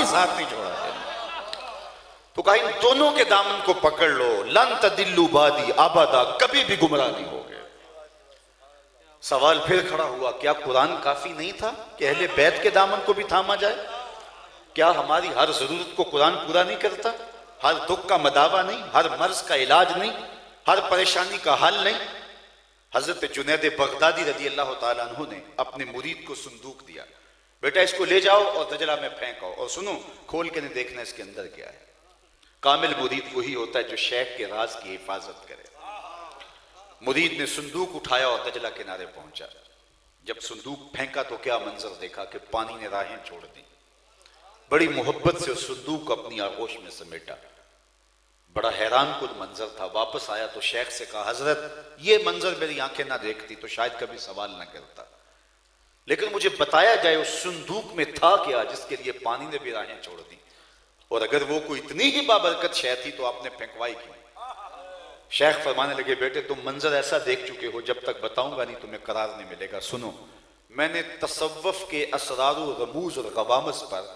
साथ नहीं छोड़ा। तो कहा इन दोनों के दामन को पकड़ लो, लन तदिल्लु बादी अबदा, कभी भी गुमराह नहीं होगे। सवाल फिर खड़ा हुआ, क्या कुरान काफी नहीं था कि अहले बैत के दामन को भी थामा जाए? क्या हमारी हर जरूरत को कुरान पूरा नहीं करता? हर दुख का मदावा नहीं, हर मर्ज का इलाज नहीं, हर परेशानी का हल नहीं? हजरत जुनैद बगदादी रजी अल्लाह ताला अन्हु ने अपने मुरीद को संदूक दिया, बेटा इसको ले जाओ और दजला में फेंको, और सुनो खोल के नहीं देखना इसके अंदर क्या है। कामिल मुरीद वही होता है जो शेख के राज की हिफाजत करे। मुरीद ने संदूक उठाया और दजला किनारे पहुंचा। जब संदूक फेंका तो क्या मंजर देखा कि पानी ने राहें छोड़ दी। बड़ी मोहब्बत से उस संदूक को अपनी आगोश में समेटा। बड़ा हैरान कुल मंजर था। वापस आया तो शेख से कहा, हजरत ये मंजर मेरी आंखें ना देखती तो शायद कभी सवाल ना करता, लेकिन मुझे बताया जाए उस संदूक में था क्या जिसके लिए पानी ने भी राहें छोड़ दी, और अगर वो कोई इतनी ही बाबरकत शय थी तो आपने फेंकवाई क्यों? शेख फरमाने लगे, बेटे तुम मंजर ऐसा देख चुके हो, जब तक बताऊंगा नहीं तुम्हें करार नहीं मिलेगा। सुनो, मैंने तसव्वुफ के असरार रमूज और गवामस पर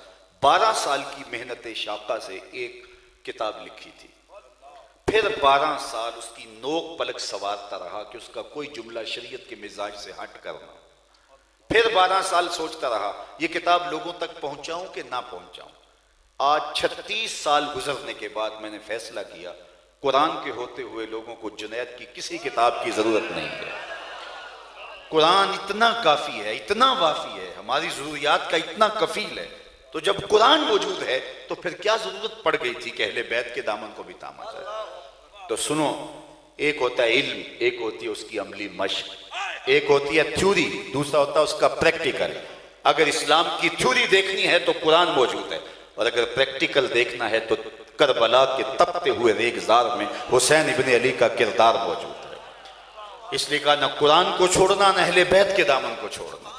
12 साल की मेहनत शाका से एक किताब लिखी थी। फिर 12 साल उसकी नोक पलक सवारता रहा कि उसका कोई जुमला शरीयत के मिजाज से हट करना। फिर 12 साल सोचता रहा ये किताब लोगों तक पहुंचाऊं कि ना पहुंचाऊं। आज 36 साल गुजरने के बाद मैंने फैसला किया, कुरान के होते हुए लोगों को जुनैद की किसी किताब की जरूरत नहीं है। कुरान इतना काफी है, इतना वाफी है, हमारी जरूरियात का इतना कफील है। तो जब कुरान मौजूद है तो फिर क्या जरूरत पड़ गई थी कि अहले बैत के दामन को भी थामा जाए? तो सुनो, एक होता है इल्म, एक होती है उसकी अमली मश्क, एक होती है थ्योरी, दूसरा होता है उसका प्रैक्टिकल। अगर इस्लाम की थ्योरी देखनी है तो कुरान मौजूद है, और अगर प्रैक्टिकल देखना है तो करबला के तपते हुए रेगजार में हुसैन इब्ने अली का किरदार मौजूद है। इसलिए कहा न कुरान को छोड़ना, न अहले बैत के दामन को छोड़ना।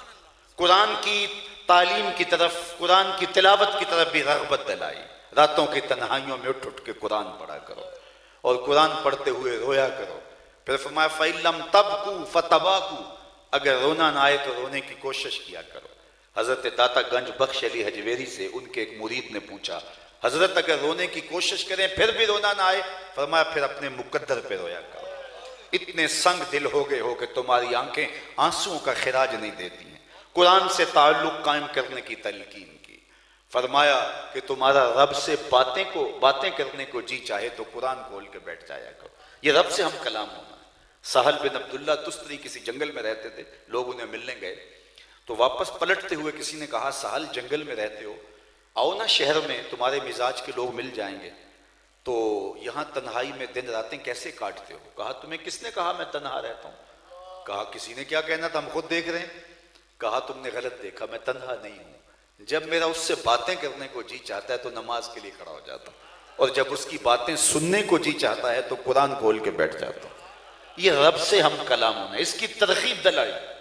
कुरान की तालीम की तरफ, कुरान की तिलावत की तरफ भी रग़बत दिलाई। रातों की तन्हाइयों में उठ उठ के कुरान पढ़ा करो, और कुरान पढ़ते हुए रोया करो। फिर फरमाया फ़इल्लम तबकू फ़तबाकू, अगर रोना ना आए तो रोने की कोशिश किया करो। हजरत दाता गंज बख्श अली हजवेरी से उनके एक मुरीद ने पूछा, हजरत अगर रोने की कोशिश करें फिर भी रोना ना आए? फरमाया फिर अपने मुकद्दर पे रोया करो। इतने संग दिल हो गए हो कि तुम्हारी आंखें आंसुओं का खिराज नहीं देती हैं। कुरान से ताल्लुक कायम करने की तलकीन की। फरमाया कि तुम्हारा रब से बातें करने को जी चाहे तो कुरान खोल के बैठ जाया करो। ये रब से हम कलाम होना। सहल बिन अब्दुल्ला तुस्तरी किसी जंगल में रहते थे, लोग उन्हें मिलने गए तो वापस पलटते हुए किसी ने कहा, सहल जंगल में रहते हो, आओ ना शहर में, तुम्हारे मिजाज के लोग मिल जाएंगे। तो यहाँ तन्हाई में दिन रातें कैसे काटते हो? कहा तुम्हें किसने कहा मैं तन्हा रहता हूँ? कहा किसी ने क्या कहना था, हम खुद देख रहे हैं। कहा तुमने गलत देखा, मैं तन्हा नहीं हूं। जब मेरा उससे बातें करने को जी चाहता है तो नमाज के लिए खड़ा हो जाता हूं, और जब उसकी बातें सुनने को जी चाहता है तो कुरान खोल के बैठ जाता हूं। ये रब से हम कलाम होना, इसकी तरकीब दिलाई।